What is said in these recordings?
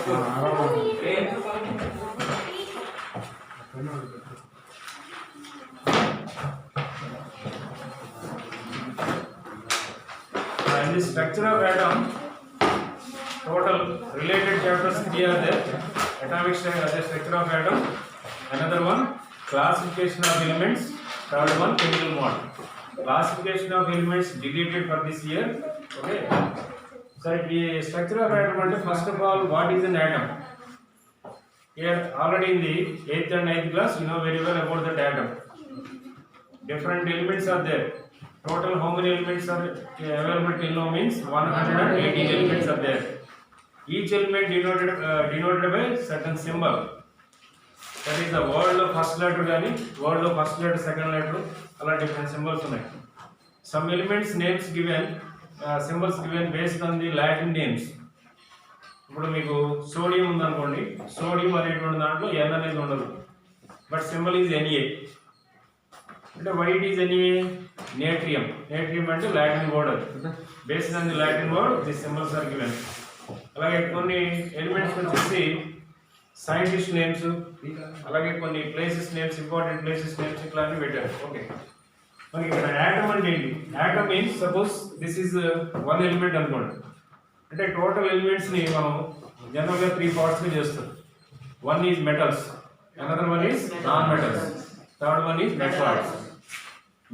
In the structure of atom, total related chapters 3 are there. Atomic structure of atom. Another one, classification of elements. Third one, chemical model. Classification of elements deleted for this year. Okay. So the structure of atom, first of all, what is an atom? Here already in the 8th and 9th class, you know very well about that atom. Different elements are there. Total how many elements are available till now means 118 elements are there. Each element denoted by certain symbol. That is the word of first letter gani, word of first letter, second letter, all different symbols ఉన్నాయి. Some elements names given, symbols given based on the Latin names. ఇప్పుడు మీకు sodium ఉందనుకోండి, sodium అనేటువంటి దాంట్లో N అనేది ఉండదు, but symbol is Na. అంటే why it is Na? Natrium. Natrium అంటే Latin word, based on the Latin word the symbols are given. అలాగే కొన్ని ఎలిమెంట్స్ వచ్చేసి సైంటిస్ట్ నేమ్స్, అలాగే కొన్ని places names, important places names ఇట్లాంటివి పెట్టారు. ఓకే, మనకి ఇక్కడ యాటమ్ అంటే ఏంటి? Atom means suppose this is one element అనుకోండి. అంటే టోటల్ ఎలిమెంట్స్ ని మనం జనరల్ గా 3 పార్ట్స్ గా చేస్తాం. One is metals, another one is non metals, third one is metals.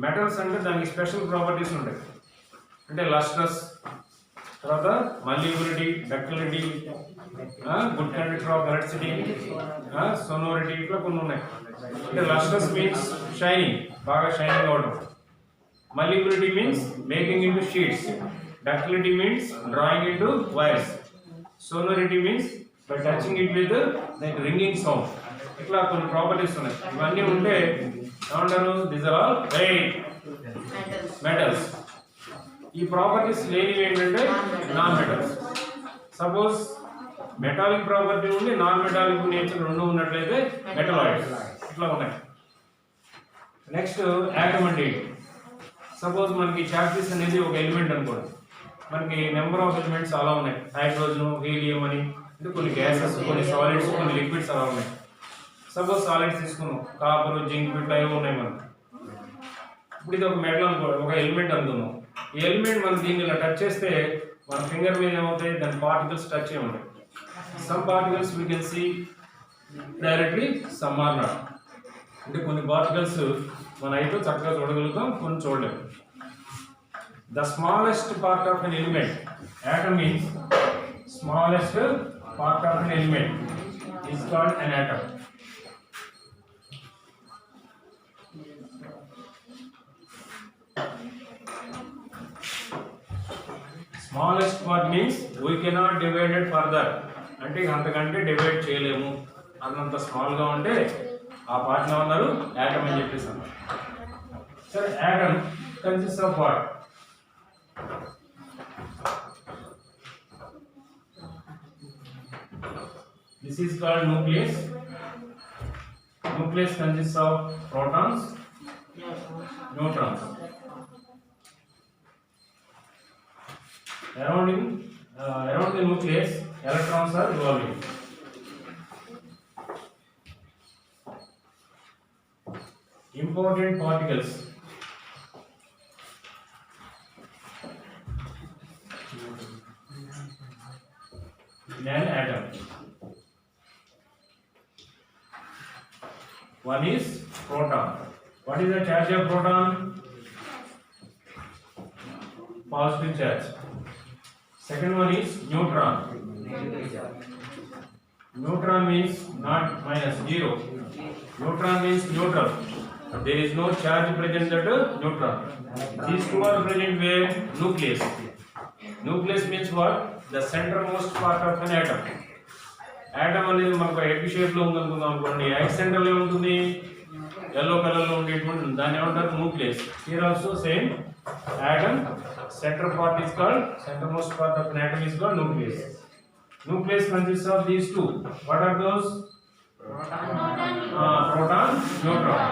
Metals అంటే దానికి స్పెషల్ ప్రాపర్టీస్ ఉంటాయి. అంటే లస్ట్రస్, తర్వాత malleability, ductility, good conductor of electricity, sonority, ఇట్లా కొన్ని ఉన్నాయి. అంటే లస్ట్రస్ మీన్స్ షైనింగ్, బాగా షైనింగ్ అవడం. Malleability means making into sheets. Ductility means drawing into wires. Sonority means by touching it with the ringing sound. ఇట్లా కొన్ని properties ఉన్నాయి. ఇవన్నీ ఉంటే ఏమంటారు? These are all metals. ఈ ప్రాపర్టీస్ లేనివి ఏంటంటే non metals. Suppose metallic property ఉండి నాన్ మెటాలిక్ నేచర్ రెండు ఉన్నట్లయితే మెటలాయిడ్స్. ఇట్లా ఉన్నాయి. నెక్స్ట్ యాటమ్ అంటే సపోజ్ మనకి చాక్పీస్ అనేది ఒక ఎలిమెంట్ అనుకోండి. మనకి నెంబర్ ఆఫ్ ఎలిమెంట్స్ చాలా ఉన్నాయి. హైడ్రోజన్, హీలియం అని, అంటే కొన్ని గ్యాసెస్, కొన్ని సాలిడ్స్, కొన్ని లిక్విడ్స్ అలా ఉన్నాయి. సపోజ్ సాలిడ్స్ తీసుకున్నాం, కాపర్, జింక్, ఇట్లా ఏవో ఉన్నాయి మనకు. ఇప్పుడు ఇది ఒక మెటల్ అనుకోండి, ఒక ఎలిమెంట్ అనుకున్నాం. ఈ ఎలిమెంట్ మనం దీన్ని ఇలా టచ్ చేస్తే మన ఫింగర్ మీద ఏమవుతాయి? దాని పార్టికల్స్ టచ్ అయి ఉంటాయి. Some particles we can see directly, some are not. అంటే కొన్ని పార్టికల్స్ మన అయితే చక్కగా చూడగలుగుతాం, కొన్ని చూడలేము. The smallest part of an element, atom means smallest part of an element is called an atom. Smallest part means we cannot divide it further. అంటే అంతకంటే డివైడ్ చేయలేము అన్నంత స్మాల్ గా ఉంటే ఆ పార్ట్ ని అన్నారు యాటమ్ అని చెప్పేసి అన్నారు. సరే, atom consist of what? This is called nucleus. Nucleus consists of protons, neutrons. Around the nucleus, electrons are revolving. Important particles. In an atom, one is proton. What is the charge of proton? Positive charge. Second one is neutron. Neutron means not minus, zero. Neutron means neutral. There is no charge present at neutron. These two are present where? Nucleus. Nucleus means what? The centermost part of an atom. Atom అనేది మనకు egg shape లో ఉందనుకుందాం అనుకోండి. Egg centre లో ఉంటుంది, yellow colour లో ఉండేటువంటి దాన్ని ఏమంటారు? Nucleus. Here also same. Atom center part is called, centermost part of an atom is called nucleus. Nucleus consists of these two. What are those? Proton, neutron.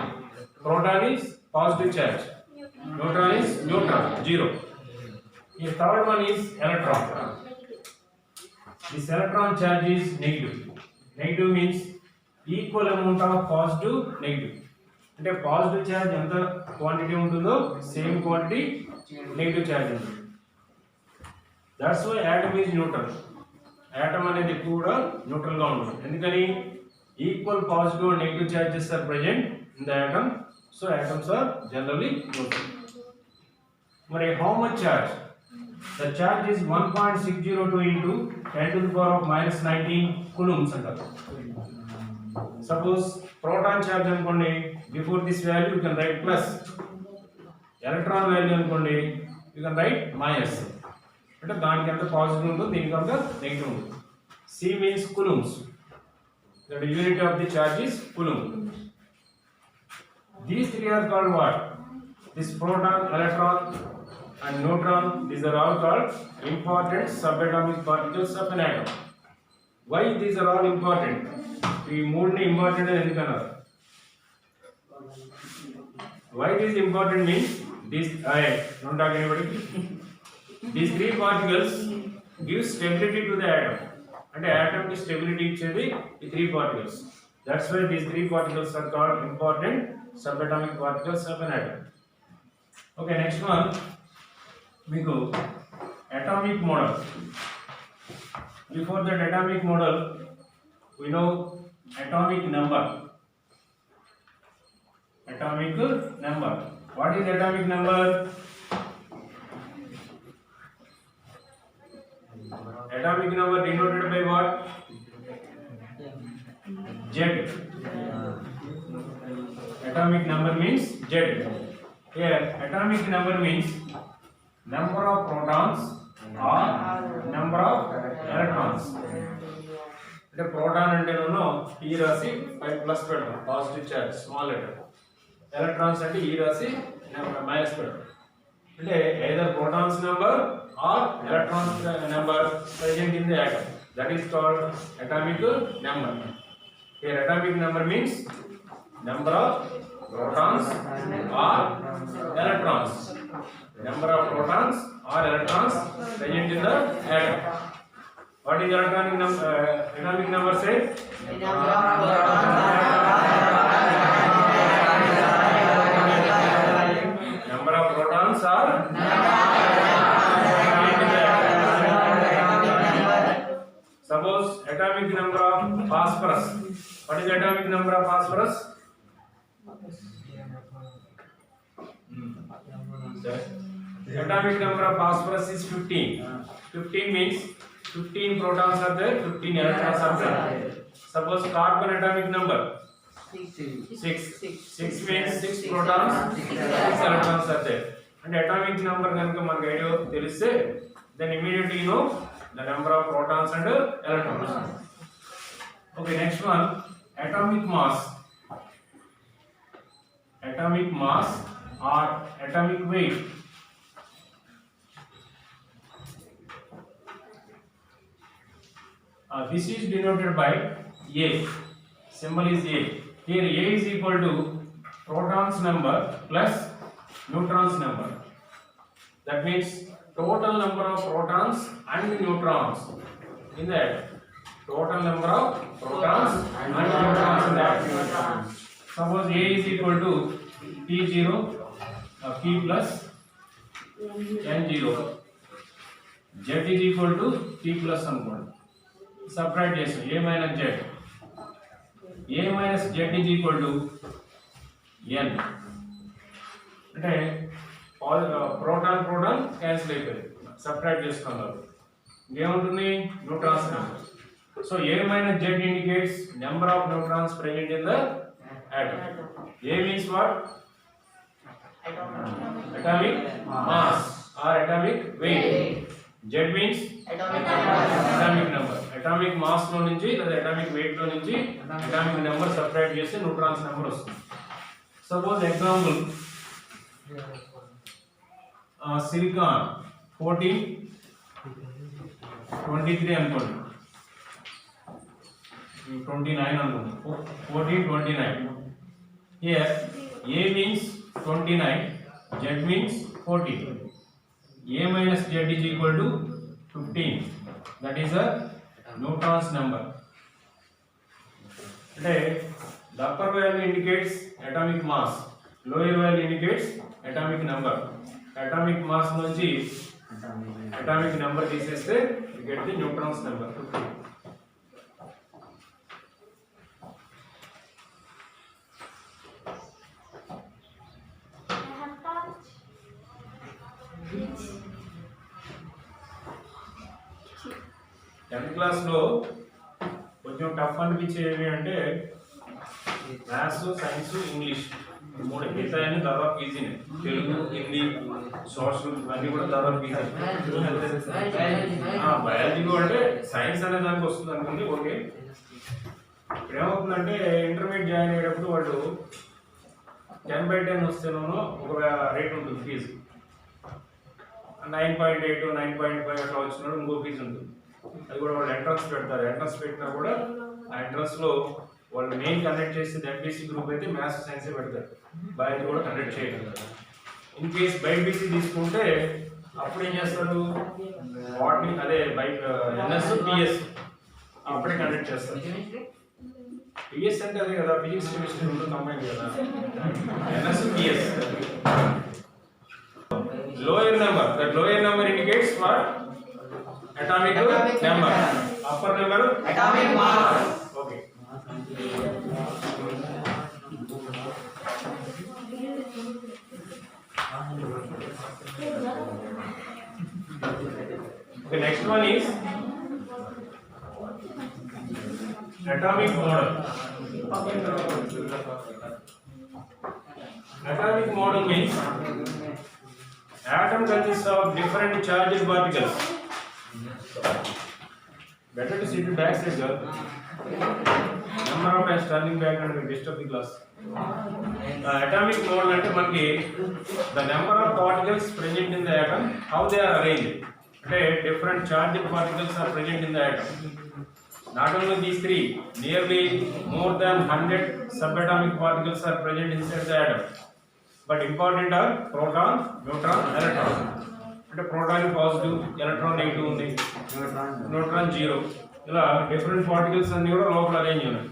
Proton is positive charge. Neutron is neutral, zero. The third one is electron. this electron charge is negative. Negative means equal amount of positive negative. అంటే positive charge ఎంత quantity ఉంటుందో same quantity negative charge ఉంటుంది. That's why atom is neutral. Atom అనేది కూడా neutral గా ఉంటుంది. ఎందుకని equal positive and negative charges are present in the atom. So atoms are generally neutral. మరి how much charge? The charge is 1.602 into 10 to the power of -19 coulombs అంటారు. Suppose proton charge అనుకోండి, before this value you can write plus. Electron value అనుకోండి you can write minus. అంటే దానికి ఎంత positive ఉందో దీనికి అంత నెగిటివ్ ఉంటుంది. C means coulombs. The unit of the charge is coulomb. These three are called what? This proton, electron and neutron, these are all called important subatomic particles of an atom. Why these are all important? ఈ మూడుని important అని ఎందుకన్నారు? Why this important means these don't talk anybody. These three particles give stability to the atom. అంటే atom కి stability ఇచ్చేది ఈ three particles. That's why these three particles are called important subatomic particles of an atom. Okay, next one మీకు atomic model. Before that atomic model we know atomic number. Atomic number. What is atomic number? Atomic number denoted by what? Z. Atomic number means Z. Here atomic number means number of protons or number of electrons. అంటే proton అంటే నేను ఈ రాసి plus పెడతాం, positive charge small letter. Electrons అంటే ఈ రాసి minus పెడతాం. అంటే either protons number or electrons number present in the atom. That is called atomic number. Here atomic number means number of protons or electrons. Number of protons or electrons present in the atom. What is atomic number say? Number of protons are suppose atomic number of phosphorus. What is atomic number of phosphorus? Atomic number of phosphorus is 15. 15 means 15 protons are there, 15 electrons are there. Suppose carbon atomic number 6. 6 means 6 protons, 6 electrons are there. And atomic number ganaka manaku idea teliste, then immediately you know the number of protons and electrons. Okay, next one, atomic mass. Atomic mass or atomic weight. This is denoted by A. Symbol is A. Here A is equal to protons number plus neutrons number. That means total number of protons and neutrons in the atom. Total number of protons and neutrons in the atom. Suppose A is equal to P0, P plus N0. Z is equal to P plus అనుకోండి. Subtract చేస్తాం A minus Z. A minus Z is equal to N. అంటే proton cancel అయిపోయింది, subtract చేసుకున్నారు. ఏముంటుంది? Neutrons number. So A minus Z indicates number of neutrons present in the atom. A means what? Atomic mass or atomic weight. Z means atomic number. Atomic mass లో నుంచి లేదా atomic weight లో నుంచి atomic number subtract చేస్తే neutrons number వస్తుంది. Suppose example silicon 1423 అనుకోండి, 29 అనుకోండి, 1429. Here A means 29, Z means 14. A minus Z is equal to 15. That is a neutrons number. అంటే the upper value indicates atomic mass, lower value indicates atomic number. Atomic mass నుంచి atomic number తీసేస్తే you get the neutrons number. Tenth క్లాస్లో కొంచెం tough అనిపించేవి అంటే maths, science, English మూడు. మిగతా అన్ని దాదాపు ఈజీనే. తెలుగు, హిందీ, సోషల్ ఇవన్నీ కూడా దాదాపు ఈజీ. బయాలజీ అంటే సైన్స్ అనే దానికి వస్తుంది అనుకుంటే ఓకే. ఇప్పుడు ఏమవుతుందంటే ఇంటర్మీడియట్ జాయిన్ అయ్యేటప్పుడు వాళ్ళు 10/10 వస్తేనో ఒక రేట్ ఉంటుంది ఫీజు. 9.8, 9.5 అట్లా వచ్చినప్పుడు ఇంకో ఫీజు ఉంటుంది. అది కూడా వాళ్ళు ఎంట్రన్స్ పెడతారు. ఎంట్రన్స్ పెట్టినా కూడా ఆ ఎంట్రన్స్లో వాళ్ళు మెయిన్ కండక్ట్ చేసేది ఎంపీసీ గ్రూప్ అయితే మ్యాథ్స్, సైన్సే పెడతారు. బయాలజీ కూడా కండక్ట్ చేయగలుగుతారు. ఇన్ కేస్ బైపీసీ తీసుకుంటే అప్పుడు ఏం చేస్తారు, వాటిని అదే ఎన్ఎస్, పిఎస్ అప్పుడే కండక్ట్ చేస్తారు. పిఎస్ అంటే అదే కదా, ఫిజిక్స్, కెమిస్ట్రీ ఉంటుంది కంబైన్ కదా. NS, PS. Lower number, that lower number indicates for atomic number. Upper number atomic mass. Okay. The next one is atomic model. Atomic model means atom consists of different charged particles. Better to sit back side, girl. Number of times turning back and disturb the class. Atomic model అంటే మనకి the number of particles present in the atom, how they are arranged. అంటే different charged particles are present in the atom. Not only these three, nearly more than 100 subatomic particles are present inside the atom. But important are proton, neutron, electron. అంటే proton positive, electron negative ఉంది, neutron zero. ఇలా different particles అన్ని కూడా లోపల arrange ఉన్నాయి.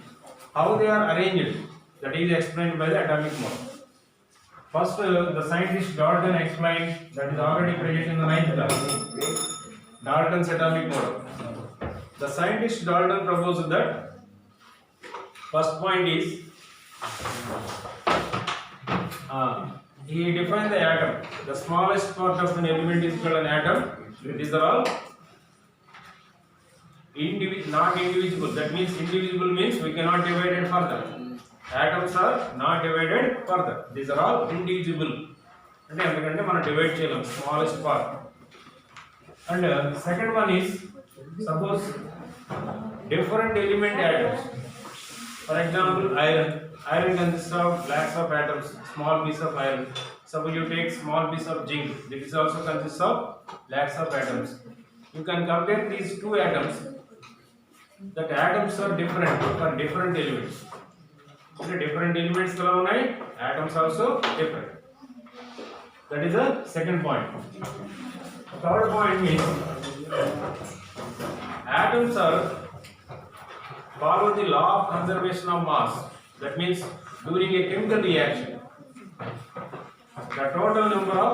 How they are arranged, that is explained by the atomic model. First the scientist Dalton explain, that is already present in the 9th class, Dalton's atomic model. The scientist Dalton proposed that first point is he defined the atom. The smallest part of an element is called an atom. These are all not indivisible. That means indivisible means we cannot divide it further. Atoms are not divided further. These are all indivisible. అంటే ఎందుకంటే మనం divide చేయలేం, smallest part. And second one is suppose different element atoms. For example, iron. Iron consists of lakhs of atoms, small piece of iron. Suppose you take small piece of zinc, this also consists of lakhs of atoms. You can compare these two atoms. That atoms are different for different elements. Okay, different elements kala unnai, atoms also different. That is the second point. Third point means atoms are follow the law of conservation of mass. That means during a chemical reaction, the total number of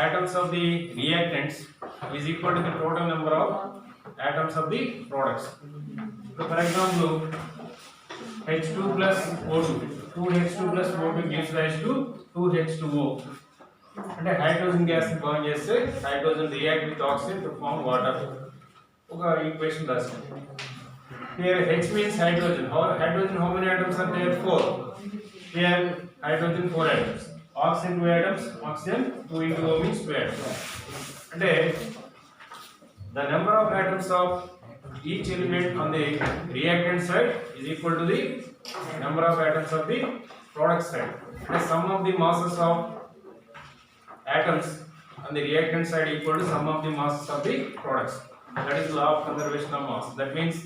atoms of the reactants is equal to the total number of atoms of the products. So for example, H2 plus O2, 2H2 plus O2 gives rise to 2H2O. అంటే hydrogen gas ని burn చేస్తే hydrogen react with oxygen to form water. ఒక equation రాస్తాం. Here H means hydrogen. How many atoms are there? 4. Here hydrogen 4 atoms. Oxygen 2 atoms. Oxygen 2 into O means 2 atoms. And the number of atoms of each element on the reactant side is equal to the number of atoms of the product side. The sum of the masses of atoms on the reactant side equal to sum of the masses of the products. That is law of conservation of mass. That means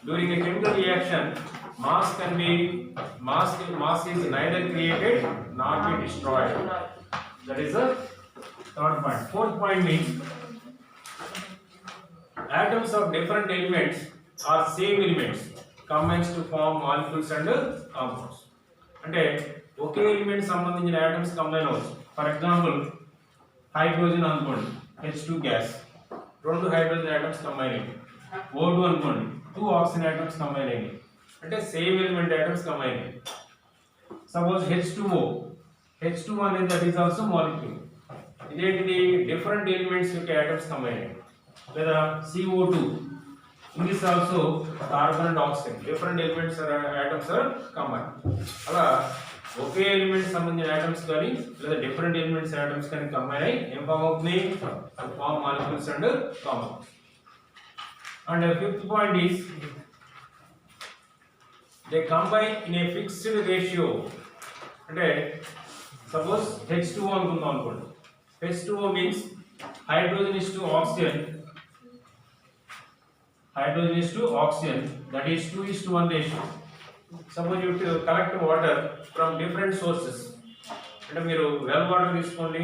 during a chemical reaction, mass is neither created nor be destroyed. That is the third point. Fourth point means atoms of different elements or same elements combines to form molecules and compounds. అంటే ఒకే element సంబంధించిన atoms combine అవ్వచ్చు. For example hydrogen అనుకోండి, H2 gas, రెండు hydrogen atoms combine అయ్యాయి. O2 అనుకోండి, 2 oxygen atoms combine అయ్యాయి. అంటే same element atoms combine అయ్యాయి. సపోజ్ H2O అనేది దట్ ఈస్ ఆల్సో మాలిక్యూల్. ఇదేంటిది డిఫరెంట్ ఎలిమెంట్స్ యొక్క ఆటమ్స్ కంబైన్ అయ్యాయి. లేదా CO2, in this also carbon and oxygen, different elements or atoms are combined. అలా ఒకే ఎలిమెంట్ సంబంధించిన ఆటమ్స్ కానీ లేదా డిఫరెంట్ ఎలిమెంట్స్ ఆటమ్స్ కానీ కంబైన్ అయ్యి ఏం ఫామ్ అవుతుంది? Form molecules and compounds. And fifth point is they combine in a fixed ratio. అంటే suppose H2O అనుకుందాం అనుకోండి. H2O మీన్స్ hydrogen is to oxygen, hydrogen is to oxygen, that is 2:1 ratio. Suppose you collect water from different sources, అంటే మీరు well water తీసుకోండి,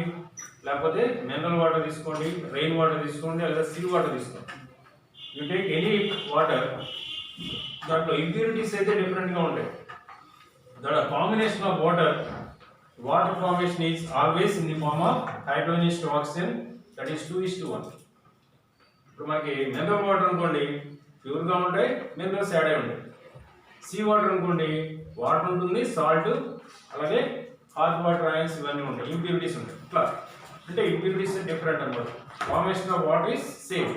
లేకపోతే mineral water తీసుకోండి, rain water తీసుకోండి, లేదా సీ వాటర్ తీసుకోండి. యూ టేక్ ఎనీ వాటర్, దాంట్లో ఇంప్యూరిటీస్ అయితే డిఫరెంట్గా ఉంటాయి. That combination of water formation is always in the form of hydrogen is to oxygen, that is 2:1. ఇప్పుడు మనకి మినరల్ వాటర్ అనుకోండి ప్యూర్గా ఉంటాయి, మినరల్స్ యాడ్ అయి ఉంటాయి. సీ వాటర్ అనుకోండి వాటర్ ఉంటుంది, సాల్ట్, అలాగే హాట్ వాటర్ అయాన్స్ ఇవన్నీ ఉంటాయి, ఇంప్యూరిటీస్ ఉంటాయి. ఇట్లా అంటే ఇంప్యూరిటీస్ డిఫరెంట్ అనమాట. Formation of water is same,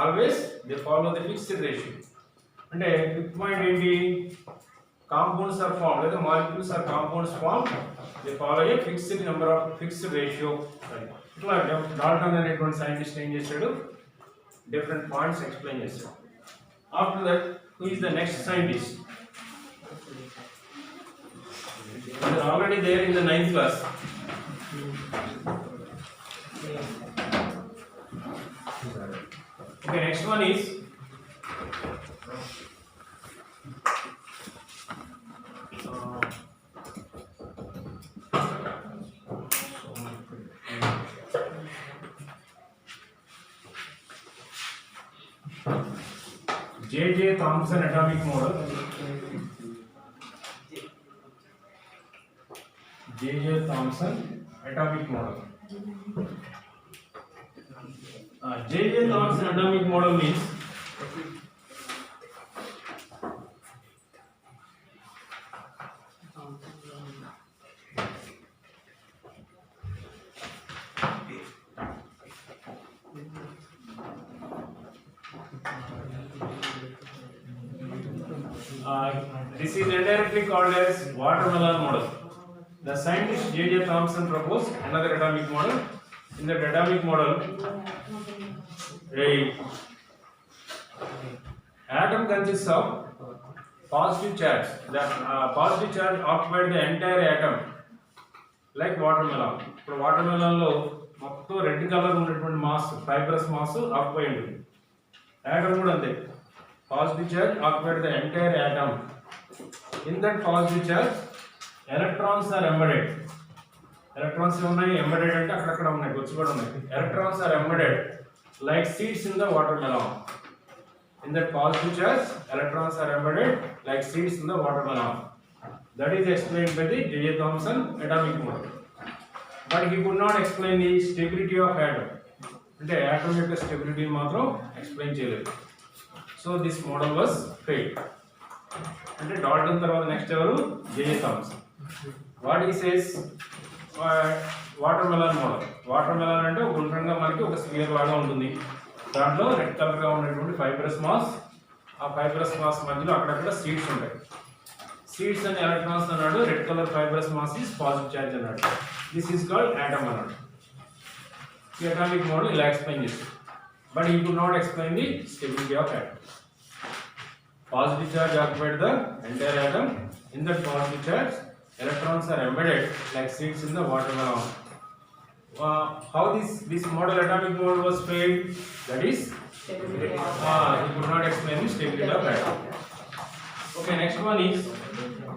always they follow the fixed ratio. అంటే ఫిఫ్త్ పాయింట్ ఏంటి? కాంపౌండ్స్ ఆర్ ఫార్మ్, లేదా molecules are compounds form, they follow a fixed number of fixed ratio. ఇట్లా Dalton అనేటువంటి scientist ఏం చేశాడు? Different points explain చేశాడు. After that who is the next scientist? They are already there in the 9th class. Okay, next one is J.J. Thomson atomic model. J.J. Thomson atomic model. J.J. Thomson atomic model means this is indirectly called as watermelon model. The scientist J.J. Thomson proposed another atomic model. In that atomic model, a atom consists of positive charge. The positive charge occupied the entire atom, like watermelon. ఇప్పుడు watermelon లో మొత్తం red colour ఉన్నటువంటి mass, fibrous mass occupy ఉంటుంది. Atom కూడా అంతే, positive charge occupied the entire atom. In that positive charge, electrons are embedded. Electrons ఉన్నాయి, embedded అంటే అక్కడక్కడ ఉన్నాయి, వచ్చి కూడా ఉన్నాయి. Electrons are embedded like seeds in the watermelon. In that positive charge, electrons are embedded like seeds in the watermelon. That is explained by the J.J. Thomson atomic model. But he could not explain the stability of atom. అంటే atom యొక్క stability మాత్రం explain చేయలేదు. So this model was failed. అంటే Dalton తర్వాత next ఎవరు? J.J. Thomson. What he says, watermelon model. Watermelon అంటే ఒక గుండ్రంగా మనకి ఒక స్పియర్ లాగా ఉంటుంది, దాంట్లో రెడ్ కలర్ గా ఉన్నటువంటి ఫైబ్రస్ మాస్, ఆ ఫైబ్రస్ మాస్ మధ్యలో అక్కడక్కడ సీడ్స్ ఉంటాయి. సీడ్స్ అండ్ ఎలక్ట్రాన్స్ అన్నాడు, red colour fibrous mass is positive charge అన్నాడు. దిస్ ఈస్ కాల్డ్ ఆటమ్ అన్నాడు. ఈ అటామిక్ మోడల్ ఇలా ఎక్స్ప్లెయిన్ చేస్తాడు. But he could not explain the stability of atom. Positive charge occupied the entire atom. In that positive charge, electrons are embedded like seeds in the watermelon. How this model, atomic model, was failed? That is, he could not explain the stability of atom. Okay, next one is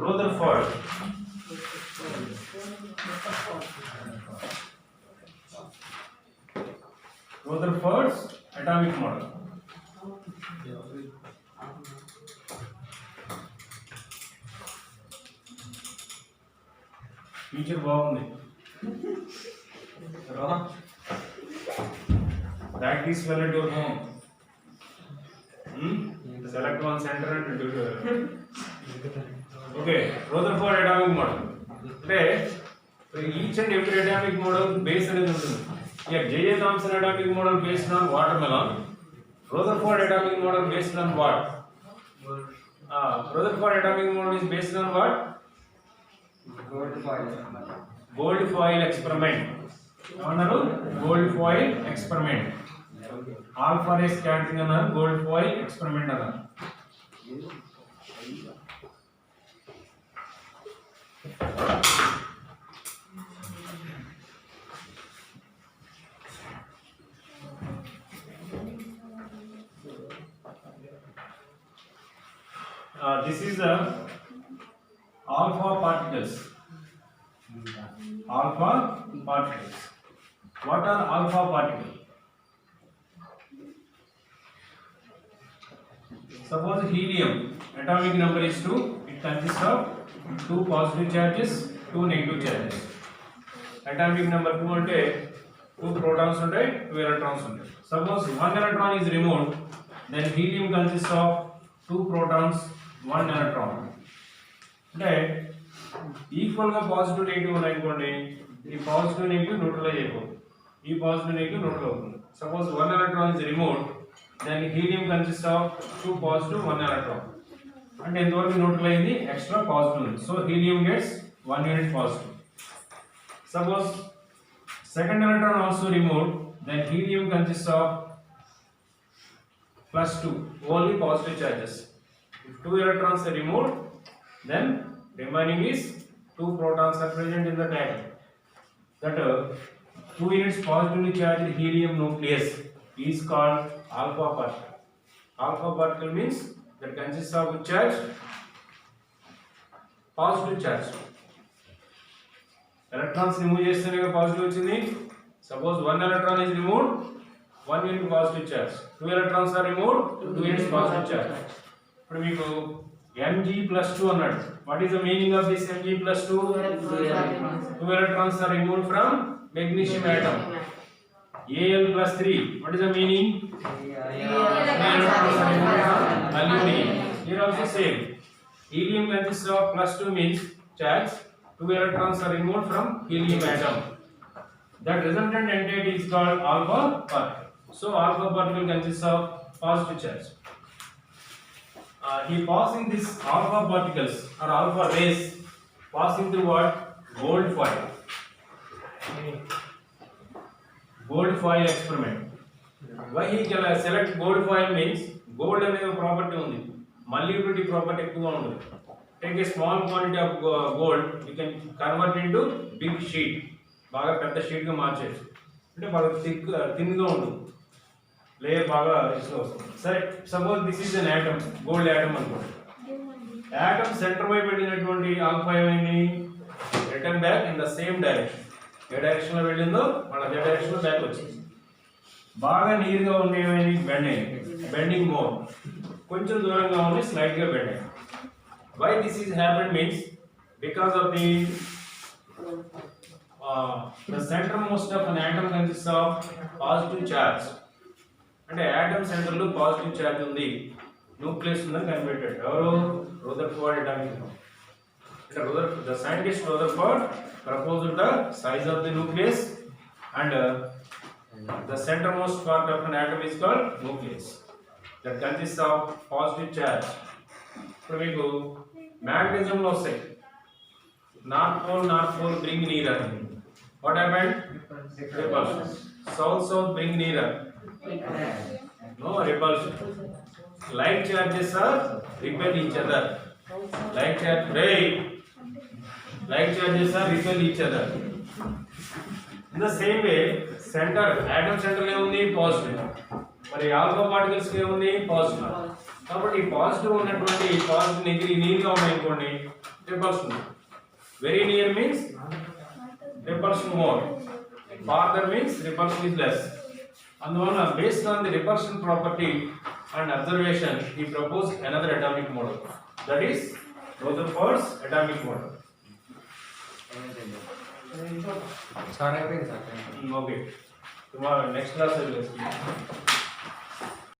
Rutherford. Rutherford's atomic model. Teacher బాగుంది. Practice well at your home. Select one center and do it. Okay, Rutherford atomic model. అంటే each and every atomic model base అనేది ఉంటుంది. Here J.J. Thomson atomic model based on watermelon. Rutherford atomic model based on what? Rutherford atomic model is based on what? Gold foil experiment. అన్నారు gold foil experiment. Alpha రే scattering అన్నారు, gold foil experiment అన్నారు. This is the alpha particles. Alpha particles. What are alpha particles? Suppose helium atomic number is 2. It consists of 2 positive charges, 2 negative charges. Atomic number 2 ante 2 protons ఉంటాయి, 2 electrons ఉంటాయి. Suppose 1 electron is removed, then helium consists of 2 protons, 1 electron. అంటే equal గా positive negative ఉన్నాయనుకోండి, ఈ positive negative neutralise అయిపోతుంది, ఈ positive negative neutral అవుతుంది. Suppose 1 electron is removed, then helium consists of 2 positive, 1 electron. అంటే ఎంతవరకు న్యూట్రల్ అయింది, ఎక్స్ట్రా పాజిటివ్ ఉంది. So helium gets 1 unit positive. Suppose second electron also removed, then helium consists of +2, only positive charges. If 2 electrons are removed, then remaining is 2 protons are present in the atom. That 2 units positively charged helium nucleus is called alpha particle. Alpha particle means that consists of which charge? Positive charge. Electrons remove chestane positive vachindi. Suppose 1 electron is removed, 1 unit positive charge. 2 electrons are removed, 2 units positive charge. ఇప్పుడు మీకు Mg+2 అన్నాడు. What is the meaning of this Mg+2? 2 electrons are removed from magnesium atom. Al+3. What is the meaning? Aluminum. Here also same. Helium consists of +2 means charge. 2 electrons are removed from helium atom. That resultant entity is called alpha particle. So alpha particle consists of positive charge. He passing this alpha particles or alpha rays passing through what? Gold foil. Gold foil experiment. Why he select gold foil means gold అనేది property ఉంది, మల్టిప్లిటీ property ఎక్కువగా ఉంటుంది. Take a small quantity of gold, you can convert into big sheet. బాగా పెద్ద sheet గా మార్చేయచ్చు. అంటే బాగా thin గా ఉంటుంది, లేయర్ బాగా రిచ్గా వస్తుంది. సరే, suppose this is an atom, gold atom అనుకోండి. ఆటమ్ సెంటర్ వైపు వెళ్ళినటువంటి ఆల్ఫా ఏమైంది, return back in the same direction. A direction లో వెళ్ళిందో మన అదే డైరెక్షన్ లో బ్యాక్ వచ్చింది. బాగా నీరుగా ఉండి ఏమైంది, బెండ్ అయింది. Bending more. కొంచెం దూరంగా ఉండి స్లైట్ గా బెండ్ అయింది. Why this is happened means because of the centermost of an atom consists of positive charge. అంటే ఆటమ్ సెంటర్ లో పాజిటివ్ చార్జ్ ఉంది, న్యూక్లియస్ ఉందని కనిపెట్టాడు ఎవరు, రదర్ఫోర్డ్ అటామిక్ బాంబ్. అంటే the scientist Rutherford proposed the size of the nucleus and the centermost part of an atom is called nucleus that consists of positive charge. ఇప్పుడు మీకు magnetism లో వస్తాయి, north pole bring nearer. What happened? Repulsion. South bring nearer. No repulsion. Like charges are repel each other. Like charges are repel each other. In the same way, center, atom center లో ఉంది positive, మరి alpha particles లో ఉంది positive. కాబట్టి positive ఉన్నటువంటి positive negative నీరుగా ఉన్నాయనుకోండి, repulsion. Very near means repulsion more, farther means repulsion is less. అందువల్ల based on the repulsion property and observation he proposed another atomic model, that is Rutherford's atomic model. Sir అయిపోయింది sir. Okay. Tomorrow, next class I will explain.